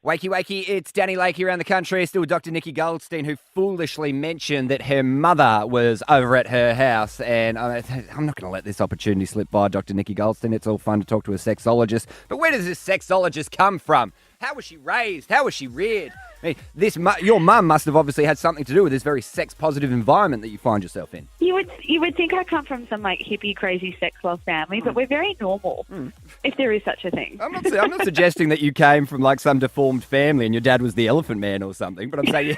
Wakey Wakey, it's Danny Lakey around the country, still Dr. Nikki Goldstein, who foolishly mentioned that her mother was over at her house. And I'm not going to let this opportunity slip by, Dr. Nikki Goldstein. It's all fun to talk to a sexologist. But where does this sexologist come from? How was she raised? How was she reared? I mean, your mum must have obviously had something to do with this very sex-positive environment that you find yourself in. You would think I come from some hippie, crazy sex love family, but we're very normal, if there is such a thing. I'm not suggesting that you came from some deformed family and your dad was the elephant man or something, but I'm saying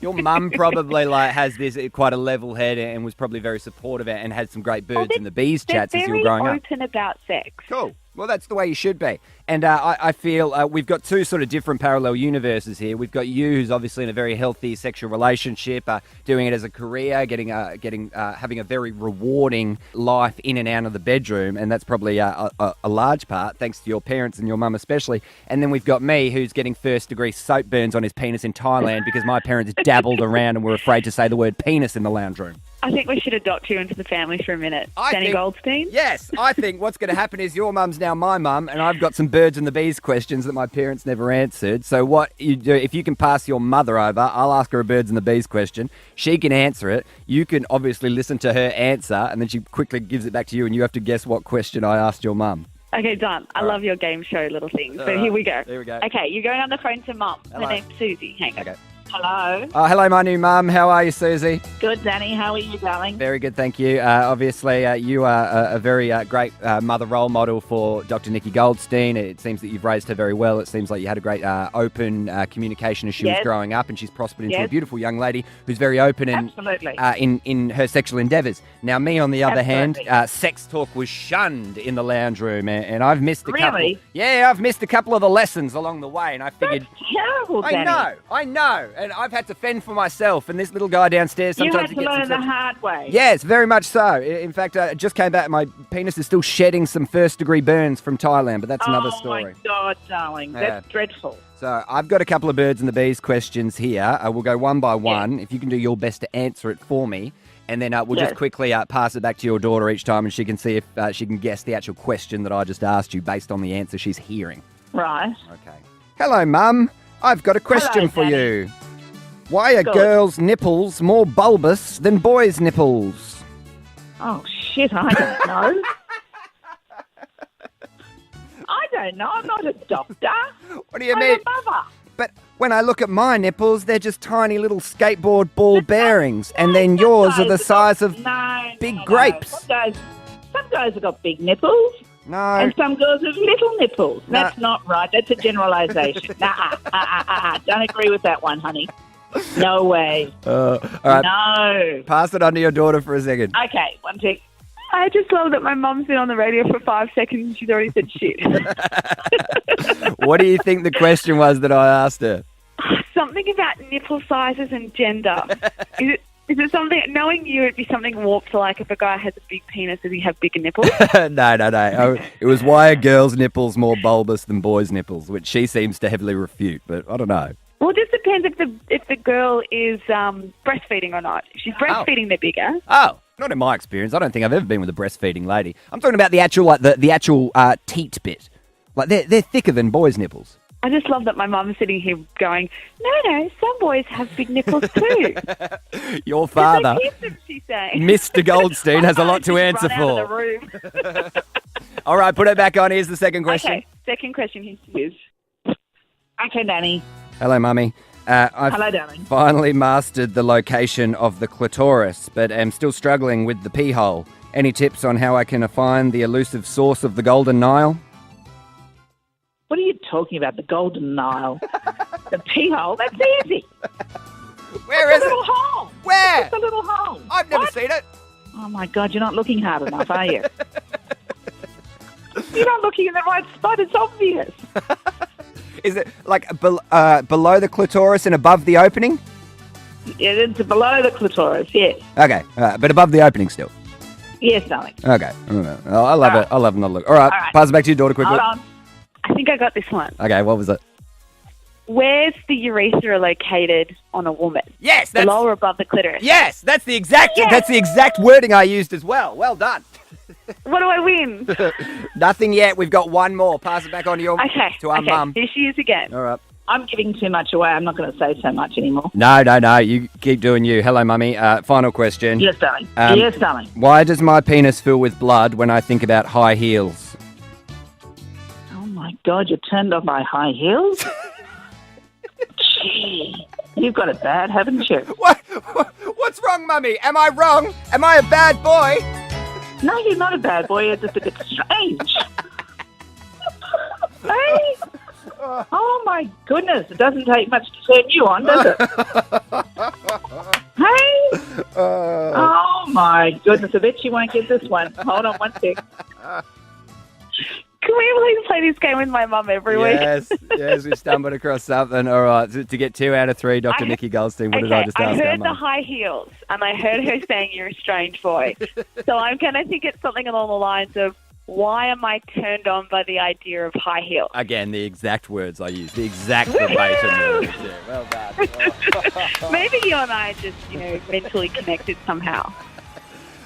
your mum probably has this quite a level head and was probably very supportive and had some great birds and the bees chats as you were growing up. They're very open about sex. Cool. Well, that's the way you should be. And I feel we've got two sort of different parallel universes here. We've got you, who's obviously in a very healthy sexual relationship, doing it as a career, having a very rewarding life in and out of the bedroom, and that's probably a large part, thanks to your parents and your mum especially. And then we've got me, who's getting first-degree soap burns on his penis in Thailand because my parents dabbled around and were afraid to say the word penis in the lounge room. I think we should adopt you into the family for a minute. Danny Goldstein? Yes, I think what's going to happen is your mum's now my mum, and I've got some birds and the bees questions that my parents never answered. So what you do, if you can pass your mother over, I'll ask her a birds and the bees question. She can answer it. You can obviously listen to her answer, and then she quickly gives it back to you, and you have to guess what question I asked your mum. Okay, done. I love your game show little things. So here we go. Here we go. Okay, you're going on the phone to Mum. Her name's Susie. Hang on. Okay. Hello. Hello, my new mum. How are you, Susie? Good, Danny. How are you, darling? Very good, thank you. Obviously, you are a very great mother role model for Dr. Nikki Goldstein. It seems that you've raised her very well. It seems like you had a great open communication as she was growing up, and she's prospered into a beautiful young lady who's very open and in her sexual endeavours. Now, me, on the other hand, sex talk was shunned in the lounge room, and I've missed a couple. Really? Yeah, I've missed a couple of the lessons along the way, and I figured... That's terrible, Danny. I know. And I've had to fend for myself, and this little guy downstairs sometimes... You had to learn the hard way. Yes, very much so. In fact, it just came back. My penis is still shedding some first-degree burns from Thailand, but that's another story. Oh, my God, darling. That's dreadful. So I've got a couple of birds and the bees questions here. We'll go one by one. If you can do your best to answer it for me, and then we'll just quickly pass it back to your daughter each time, and she can see if she can guess the actual question that I just asked you based on the answer she's hearing. Right. Okay. Hello, Mum. I've got a question for you. Why are girls' nipples more bulbous than boys' nipples? Oh, shit, I don't know. I don't know. I'm not a doctor. What do you mean? I'm a mother. But when I look at my nipples, they're just tiny little skateboard ball bearings, and then yours are the size of big grapes. Some guys have got big nipples. No. And some girls have little nipples. That's not right. That's a generalisation. Don't agree with that one, honey. No way. All right. No. Pass it on to your daughter for a second. Okay, one sec. I just love that my mum's been on the radio for 5 seconds and she's already said shit. What do you think the question was that I asked her? Something about nipple sizes and gender. Is it something, knowing you, it'd be something warped like if a guy has a big penis, does he have bigger nipples? No. Oh, it was why are girls' nipples more bulbous than boys' nipples, which she seems to heavily refute, but I don't know. Well, it just depends if the girl is breastfeeding or not. If she's breastfeeding, they're bigger. Oh, not in my experience. I don't think I've ever been with a breastfeeding lady. I'm talking about the actual the actual teat bit. They're thicker than boys' nipples. I just love that my mum's sitting here going, no, some boys have big nipples too. Your father, she's saying. Mr. Goldstein, has a lot to answer for. Out of the room. All right, put it back on. Here's the second question. Okay, second question is. Okay, Danny. Hello, Mummy. Hello, darling. Finally mastered the location of the clitoris, but am still struggling with the pee hole. Any tips on how I can find the elusive source of the Golden Nile? What are you talking about, the Golden Nile? The pee hole? That's easy. Where is it? It's a little hole. Where? It's a little hole. I've never seen it. Oh, my God, you're not looking hard enough, are you? You're not looking in the right spot. It's obvious. Is it below the clitoris and above the opening? Yeah, it's below the clitoris, yes. Okay, but above the opening still? Yes, darling. Okay. I love it. I love another look. All right, pass it back to your daughter quickly. Hold on. I think I got this one. Okay, what was it? Where's the urethra located on a woman? Yes, below or above the clitoris. Yes, that's the exact wording I used as well. Well done. What do I win? Nothing yet. We've got one more. Pass it back on to our mum. Here she is again. All right. I'm giving too much away. I'm not going to say so much anymore. No. You keep doing you. Hello, Mummy. Final question. Yes, darling. Yes, darling. Why does my penis fill with blood when I think about high heels? Oh, my God, you're turned on by high heels? Gee, you've got it bad, haven't you? What's wrong, Mummy? Am I wrong? Am I a bad boy? No, you're not a bad boy. You're just a bit strange. Hey? Oh, my goodness. It doesn't take much to turn you on, does it? Hey? Oh, my goodness. I bet you won't get this one. Hold on one sec. Can we please play this game with my mum every week? Yes, we stumbled across something. All right, to get 2 out of 3, Dr. Nikki Goldstein, what did I just ask I our heard the mum? high heels, and I heard her saying you're a strange boy. So I'm going to think it's something along the lines of, why am I turned on by the idea of high heels? Again, the exact words I used, the exact verbatim words. Yeah, well done. Maybe you and I are just, mentally connected somehow.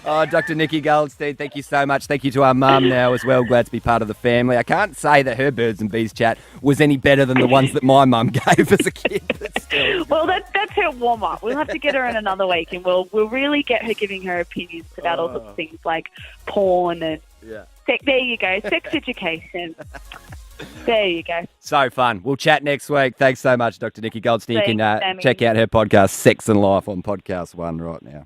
Oh, Dr. Nikki Goldstein, thank you so much. Thank you to our mum now as well. Glad to be part of the family. I can't say that her birds and bees chat was any better than the ones that my mum gave as a kid. But still. Well, that's her warm-up. We'll have to get her in another week, and we'll really get her giving her opinions about all sorts of things like porn and there you go, sex education. There you go. So fun. We'll chat next week. Thanks so much, Dr. Nikki Goldstein. You can Thanks, Danny. check out her podcast, Sex and Life, on Podcast One right now.